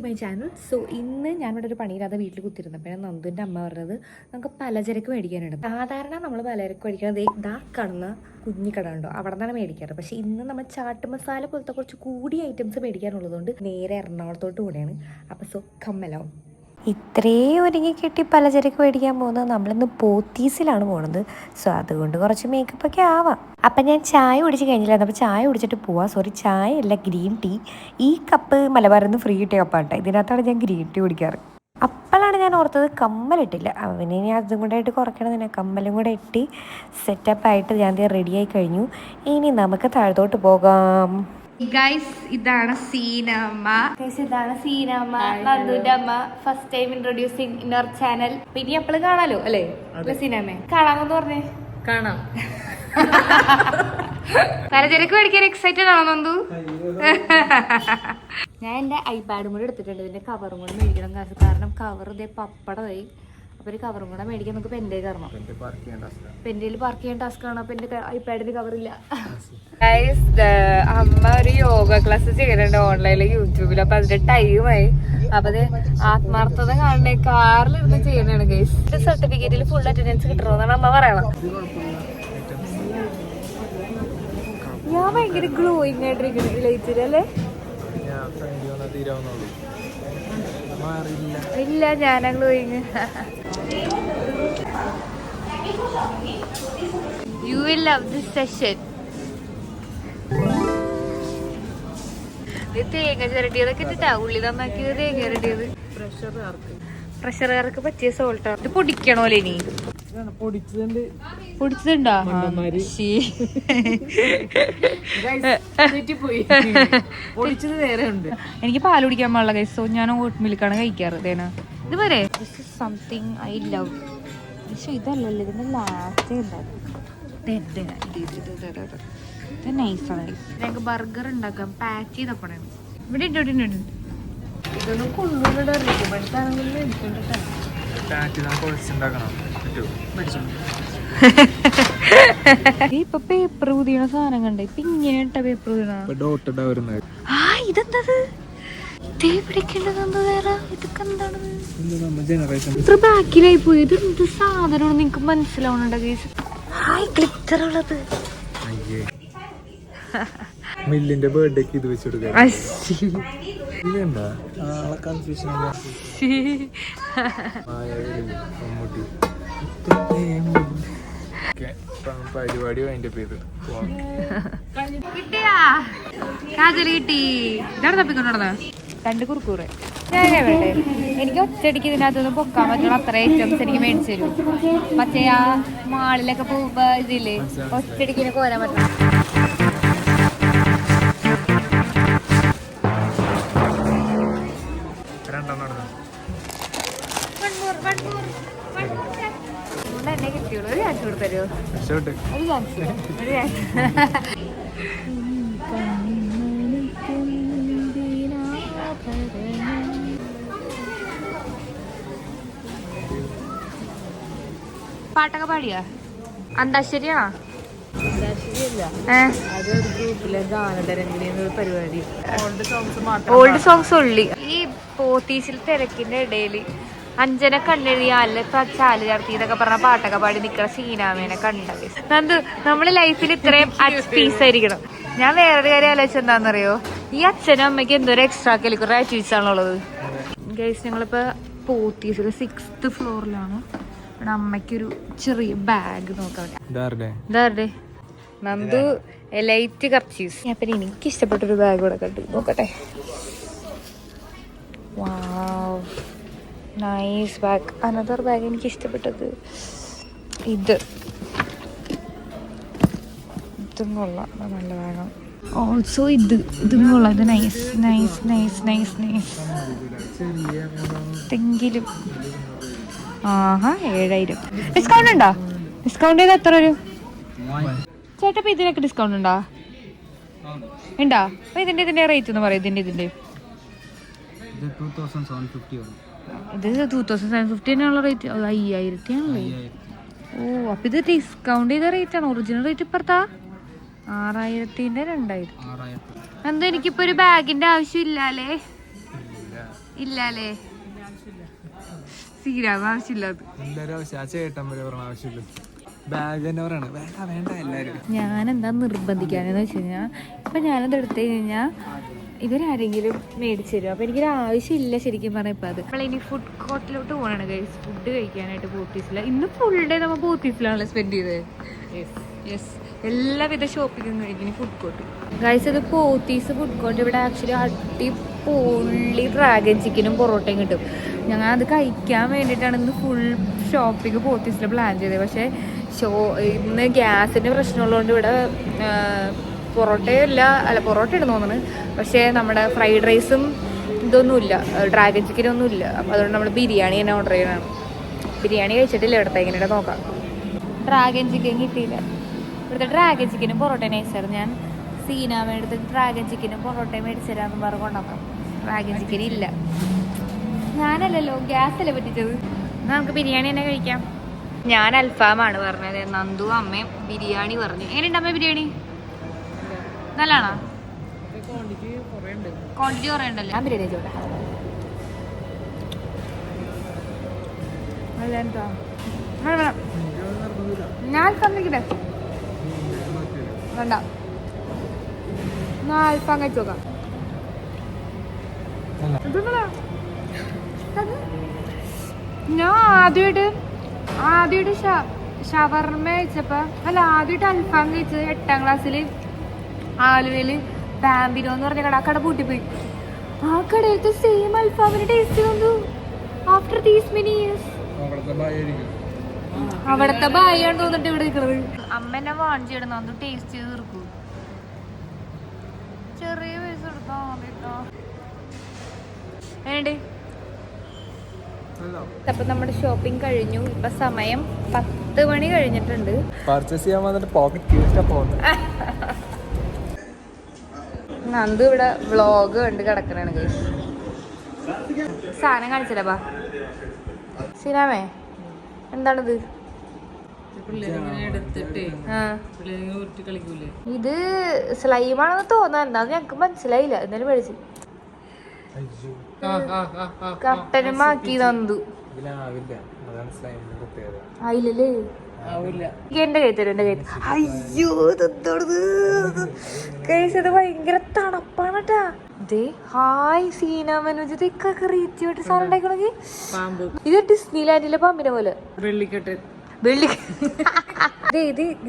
My channel. So ഇന്ന് ഞാനിവിടെ ഒരു പണിയില്ലാതെ വീട്ടിൽ കുത്തിരുന്നപ്പോഴാണ് നന്ദുവിൻ്റെ അമ്മ പറഞ്ഞത് നമുക്ക് പലചരക്ക് മേടിക്കാനുണ്ട്. സാധാരണ നമ്മൾ പലചരക്ക് മേടിക്കുന്നത് ഇതാ കാണുന്ന കുഞ്ഞിക്കട ഉണ്ടോ അവിടെ നിന്നാണ് മേടിക്കാറ്. പക്ഷേ ഇന്ന് നമ്മൾ ചാട്ട് മസാല പോലത്തെ കുറച്ച് കൂടിയ ഐറ്റംസ് മേടിക്കാനുള്ളതുകൊണ്ട് നേരെ എറണാകുളത്തോട്ട് കൂടെയാണ്. അപ്പോൾ സോ കമ്മലാവും. ഇത്രയും ഒരുങ്ങി കെട്ടി പലചരക്ക് മേടിക്കാൻ പോകുന്നത് നമ്മളിന്ന് പോത്തീസിലാണ് പോകുന്നത്. സോ അതുകൊണ്ട് കുറച്ച് മേക്കപ്പൊക്കെ ആവാം. അപ്പം ഞാൻ ചായ കുടിച്ച് കഴിഞ്ഞില്ല. അപ്പോൾ ചായ കുടിച്ചിട്ട് പോവാം. സോറി, ചായ അല്ല, ഗ്രീൻ ടീ. ഈ കപ്പ് മലബാറിൽ നിന്ന് ഫ്രീ കിട്ടിയ കപ്പാണ്. ഇതിനകത്താണ് ഞാൻ ഗ്രീൻ ടീ കുടിക്കാറ്. അപ്പോഴാണ് ഞാൻ ഓർത്തത് കമ്മലിട്ടില്ല. അവന് ഇനി അതും കൂടെ ആയിട്ട് കുറയ്ക്കണമെന്നില്ല. കമ്മലും കൂടെ ഇട്ട് സെറ്റപ്പായിട്ട് ഞാൻ റെഡിയായി കഴിഞ്ഞു. ഇനി നമുക്ക് താഴത്തോട്ട് പോകാം. ഗൈസ്, ഇതാണ് സീനമ്മ. നന്ദുന്റെ അമ്മ. First time introducing in our channel. പിന്നെ എപ്പോഴും കാണാലോ അല്ലേ സീനമ്മേ? കാണാമെന്ന് പറഞ്ഞേ. കാണാം. പലചരക്ക് മേടിക്കാൻ എക്സൈറ്റഡ് ആണോ നന്ദു? ഞാൻ എന്റെ ഐപാഡും കൂടെ എടുത്തിട്ടുണ്ട്. ഇതിന്റെ കവറും കൂടെ മേടിക്കണം. കാരണം കവർ ഇതേ പപ്പടമായി. അപ്പൊ ഒരു കവറും കൂടെ മേടിക്കാൻ നമുക്ക് പെൻഡേ കയറണം. പെൻഡേയിൽ പാർക്ക് ചെയ്യാൻ ടാസ്ക് ആണ്. അപ്പൊ എന്റെ ഐപാഡിന് കവറില്ല. അമ്മ ഒരു യോഗ ക്ലാസ് ചെയ്യുന്നുണ്ട് ഓൺലൈനിൽ യൂട്യൂബിൽ. അപ്പൊ അതിന്റെ ടൈമായി. അപ്പൊ അത് ആത്മാർത്ഥത കാണണേ കാറിലിരുന്ന് ചെയ്യുന്നതാണ് ഗൈസ്. സർട്ടിഫിക്കറ്റിൽ ഫുൾ അറ്റൻഡൻസ് കിട്ടണമെന്നാണ് അമ്മ പറയണം. ഞാൻ ഭയങ്കര ഗ്ലോയിങ് ആയിട്ടിരിക്കുന്നു ലൈറ്റിലല്ലേ? ഇല്ല, ഞാനാ glowing. You will love this session. തേങ്ങ ചിരട്ടിയതൊക്കെ ഇട്ടിട്ടാ ഉള്ളി നന്നാക്കിയത്. തേങ്ങ ചിരട്ടിയത് പ്രഷറുകാർക്ക് പറ്റിയ സോൾട്ടാണ്. ഇത് പൊടിക്കണോല്ലേ? ഇനി പൊടിച്ചതുണ്ടോ? എനിക്ക് പാൽ കുടിക്കാൻ പാടില്ല ഗൈസ്. സോ ഞാൻ ഓട്ട് മിൽക്കാണ് കഴിക്കാറ്. ഇത് വരെ സംതിങ് ഐ ലവ്. പക്ഷെ ഇതല്ലല്ലോ, ഇതിന്റെ ലാസ്റ്റ് ഉണ്ടായിരുന്നു. ഞങ്ങൾക്ക് ബർഗർ ഉണ്ടാക്കാം. പാക്ക് ചെയ്തപ്പോഴാണ് ഇവിടെ ഇട്ടോട്ടുണ്ട്. ഇതൊന്നും ഇപ്പൊ പേപ്പർ ഊതിയണ സാധനം കണ്ട. ഇപ്പൊ ഇങ്ങനെ പേപ്പർ ഊതണ. ആ ഇതെന്തത്? ഇത്ര ബാക്കിലായി പോയി. ഇത് എന്ത് സാധനമാണ് നിങ്ങക്ക് മനസ്സിലാവണുണ്ടോ ഗൈസ്? ഹായ്, ഗ്ലിറ്റർ ഉള്ളത്. മില്ലിന്റെ ബർത്ത്ഡേക്ക് ഇത് വെച്ച് കൊടുക്കാം. പരിപാടി അതിന്റെ പേര് കിട്ടിയാ കാജല് കിട്ടി. ഇതാണ് തപ്പിക്കൊണ്ടു രണ്ട് കുറുക്കൂറ്. വേണ്ടേ എനിക്ക് ഒറ്റയടിക്ക് ഇതിനകത്തൊന്നും പൊക്കാൻ പറ്റുള്ള അത്ര ഐറ്റംസ് എനിക്ക് മേടിച്ചു തരും. മറ്റേ ആ മാളിലൊക്കെ പോകുമ്പോ ഇതില്ലേ ഒറ്റയടിക്ക് കോരാൻ പറ്റണം. എന്നെ കിട്ടിയുള്ളൂ. ഒരു ചാൻസ് കൊടുത്തരുമോ? ഒരു ചാൻസ്, ഒരു ചാൻസ്. പാട്ടൊക്കെ പാടിയാ? അന്താശ്ശേരിയാണോ? പരിപാടി ഓൾഡ് സോങ്സ് ഉള്ളി. ഈ പോത്തീസിൽ തിരക്കിന്റെ ഇടയില് അഞ്ജന കണ്ണെഴുതിയ അല്ല ചാല് ചർത്തി എന്നൊക്കെ പറഞ്ഞ പാട്ടൊക്കെ പാടി നിൽക്കുന്ന സീനാമേനെ കണ്ടത്. നന്ദു, നമ്മള് ലൈഫിൽ ഇത്രയും പീസ് ആയിരിക്കണം. ഞാൻ വേറൊരു കാര്യം ആലോചിച്ച എന്താണെന്നറിയോ? ഈ അച്ഛനും അമ്മയ്ക്ക് എന്തോരം എക്സ്ട്രാ കരിക്കുലർ ആക്ടിവിറ്റീസ് ആണുള്ളത് ഗൈസ്. ഞങ്ങളിപ്പോ പോത്തീസിൽ 6th ഫ്ലോറിലാണ്. ഇവിടെ അമ്മയ്ക്കൊരു ചെറിയ ബാഗ് നോക്കാൻ. ഇതാരുടെ? നന്ദു എലൈറ്റ് കർച്ചീസ്. പിന്നെ എനിക്ക് ഇഷ്ടപ്പെട്ടൊരു ബാഗ് കൂടെ കണ്ടു നോക്കട്ടെ. വാവ്, നൈസ് ബാഗ്. അനദർ ബാഗ് എനിക്ക് ഇഷ്ടപ്പെട്ടത് ഇതും കൊള്ളാം, നല്ല ബാഗാണ്. ഓൾസോ ഇതും കൊള്ളാം. ഇത് nice nice nice nice nice. എന്തെങ്കിലും ആഹാ 7000 ഡിസ്കൗണ്ട് ഉണ്ടോ? ഡിസ്കൗണ്ട് ചെയ്ത് എത്ര വരും ചേട്ടാ? ഇപ്പൊ ഇതിനൊക്കെ ഡിസ്കൗണ്ട് ഉണ്ടോ? അപ്പൊ ഇതിന്റെ റേറ്റ് ഒന്ന് പറയാം. ഇതിന്റെ ഇത് 2750 തന്നെയുള്ള റേറ്റ്. 5000 ആണല്ലേ? ഓ, അപ്പൊ ഇത് ഡിസ്കൗണ്ട് ചെയ്ത റേറ്റ് ആണ്. ഒറിജിനൽ റേറ്റ് ഇപ്പറത്താ 6000-ന്റെ 2000. എന്താ എനിക്കിപ്പോ ഒരു ബാഗിന്റെ ആവശ്യം ഇല്ലാലേ? ഇല്ലാലേ സീരാകും ആവശ്യമില്ലാത്ത എല്ലാരും ആവശ്യം ആ ചേട്ടൻ വരെ പറഞ്ഞ ആവശ്യമില്ല ബാഗ് തന്നെ പറയണ വേണ്ട വേണ്ട എല്ലാരും. ഞാൻ എന്താ നിർബന്ധിക്കാനെന്ന് വെച്ച് കഴിഞ്ഞാൽ ഇപ്പം ഞാനത് എടുത്തു കഴിഞ്ഞാൽ ഇവരാരെങ്കിലും മേടിച്ചു തരും. അപ്പോൾ എനിക്കൊരു ആവശ്യമില്ല ശരിക്കും പറഞ്ഞാൽ ഇപ്പം അത്. നമ്മളിനി ഫുഡ് കോർട്ടിലോട്ട് പോകണം ഗൈസ്, ഫുഡ് കഴിക്കാനായിട്ട് പോത്തീസിൽ. ഇന്ന് ഫുൾ ഡേ നമ്മൾ പോത്തീസിലാണല്ലോ സ്പെൻഡ് ചെയ്തത്. യെസ്, എല്ലാവിധ ഷോപ്പിങ്ങും കഴിഞ്ഞ് ഫുഡ് കോർട്ട്. ഗൈസ് ഇത് പോത്തീസ് ഫുഡ് കോർട്ട്. ഇവിടെ ആക്ച്വലി അടിപൊളി ഡ്രാഗൺ ചിക്കനും പൊറോട്ടയും കിട്ടും. ഞങ്ങൾ അത് കഴിക്കാൻ വേണ്ടിയിട്ടാണ് ഇന്ന് ഫുൾ ഷോപ്പിംഗ് പോത്തീസിൽ പ്ലാൻ ചെയ്തത്. പക്ഷേ ഇന്ന് ഗ്യാസിൻ്റെ പ്രശ്നമുള്ളതുകൊണ്ട് ഇവിടെ പൊറോട്ടയില്ല, അല്ല പൊറോട്ട ഇടുന്നു തോന്നുന്നു, പക്ഷേ നമ്മുടെ ഫ്രൈഡ് റൈസും ഇതൊന്നുമില്ല, ഡ്രാഗൺ ചിക്കനൊന്നും ഇല്ല. അപ്പോൾ അതുകൊണ്ട് നമ്മൾ ബിരിയാണി തന്നെ ഓർഡർ ചെയ്യണം. ബിരിയാണി കഴിച്ചിട്ടില്ല ഇവിടുത്തെ, ഇങ്ങനെ നോക്കാം. ഡ്രാഗൺ ചിക്കൻ കിട്ടിയില്ല. ഇവിടുത്തെ ഡ്രാഗൺ ചിക്കനും പൊറോട്ടയും നൈസായിരുന്നു. ഞാൻ സീനാമടുത്ത് ഡ്രാഗൺ ചിക്കനും പൊറോട്ടയും മേടിച്ചു തരാമെന്ന് പറഞ്ഞ് കൊണ്ടുവക്കാം. ഡ്രാഗൺ ചിക്കൻ ഇല്ല. ഞാനല്ലല്ലോ, ഗ്യാസ് അല്ലേ പറ്റിച്ചത്. നമുക്ക് ബിരിയാണി തന്നെ കഴിക്കാം. ഞാൻ അൽഫാമാണ് പറഞ്ഞത്, നന്ദു അമ്മയും ബിരിയാണി പറഞ്ഞു. എങ്ങനെയുണ്ട് അമ്മ ബിരിയാണി? നല്ലതാണോ? ക്വാണ്ടിറ്റി കുറേ ഉണ്ടല്ലോ. ഞാൻ ബിരിയാണി ചോട്ടെ. ഞാൻ അൽഫാം കഴിക്കട്ടെ? വേണ്ട, ഞാൻ അൽഫാം കഴിച്ചു നോക്കാം. ഞാൻ ആദ്യമായിട്ട് ഷവർമ്മ കഴിച്ചപ്പോൾ ആദ്യമായിട്ട് അൽഫാം കഴിച്ചത് 8ാം ക്ലാസ്സിൽ ആലുവയിൽ ബാമ്പിനോ എന്ന് പറഞ്ഞ കട. ആ കട പൂട്ടിപ്പോയി. ആ കടയിലത്തെ സെയിം അൽഫാമിന് ടേസ്റ്റ് വന്നു ആഫ്റ്റർ ദീസ് മെനി ഇയേഴ്സ്. അവിടുത്തെ ബായാണ് തോന്നിട്ട് ഇവിടെ നിൽക്കുന്നത്. അമ്മ എന്നെ വാങ്ങിച്ചു ഇടുന്ന ഒന്ന് ടേസ്റ്റ് ചെയ്ത് തീർക്കൂ. ചെറിയ പൈസ കൊടുത്താ മതിട്ടോ. വേണ്ടേ? അപ്പൊ നമ്മുടെ ഷോപ്പിംഗ് കഴിഞ്ഞു. ഇപ്പൊ സമയം 10 മണി കഴിഞ്ഞിട്ടുണ്ട്. പർച്ചേസ് ചെയ്യാൻ വന്നിട്ട് പോക്കറ്റ് പോകുന്നത്. നന്ദു ഇവിടെ വ്ളോഗ് കണ്ട് കിടക്കണാണ് ഗൈസ്. സാധനം കാണിച്ചല്ലേ സിനാമേ? എന്താണിത്? ഇത് സ്ലൈമാണെന്ന് തോന്നാ. എന്താന്ന് ഞങ്ങക്ക് മനസ്സിലായില്ല, എന്നാലും മേടിച്ചു. കട്ടനുമാക്കി നന്ദു. ആയില്ലല്ലേ? എന്റെ കൈ തരും, എന്റെ കൈ. അയ്യോ കഴിച്ചത് ഭയങ്കര തണുപ്പാണ് കേട്ടാ. ഹായ് സീന മനോജ്, ഇതൊക്കെ റീച്ച് സാധനം ഉണ്ടാക്കണെങ്കിൽ ഇത് ഡിസ്നിലാൻഡിലെ പാമ്പിനെ പോലെ.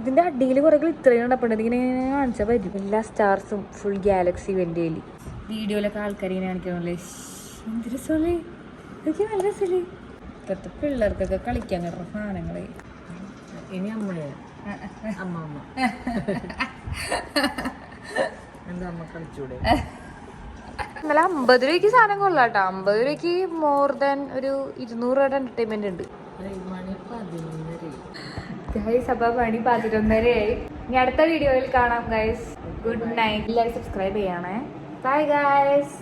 ഇതിന്റെ അടിയിൽ കുറെ ഇത്രയും ഉണ്ടപ്പുണ്ട്. ഇങ്ങനെ കാണിച്ചാൽ പറ്റും. എല്ലാ സ്റ്റാർസും ഫുൾ ഗാലക്സി വെന്റേലി വീഡിയോയിലൊക്കെ ആൾക്കാർ ഇങ്ങനെ കാണിക്കണല്ലേ. എന്ത് രസമല്ലേ, ഇതൊക്കെ നല്ല രസമല്ലേ. ഇപ്പോഴത്തെ പിള്ളേർക്കൊക്കെ കളിക്കാൻ കിട്ടുന്ന സാധനങ്ങളെ. ഇനി അമ്മയോ അമ്മ എന്താ അമ്മ കളിച്ചൂടെ? എന്നാലും 50 രൂപയ്ക്ക് സാധനം കൊള്ളാട്ടോ. 50 രൂപയ്ക്ക് മോർ ദാൻ ഒരു 200 രൂപയുടെ എന്റർടൈൻമെന്റ് ഉണ്ട്. മണി 11:30. ഗൈസ്, അപ്പൊ മണി 11:30 ഇനി അടുത്ത വീഡിയോയിൽ കാണാം ഗൈസ്. Good night. എല്ലാവരും സബ്സ്ക്രൈബ് ചെയ്യണേ. Bye guys.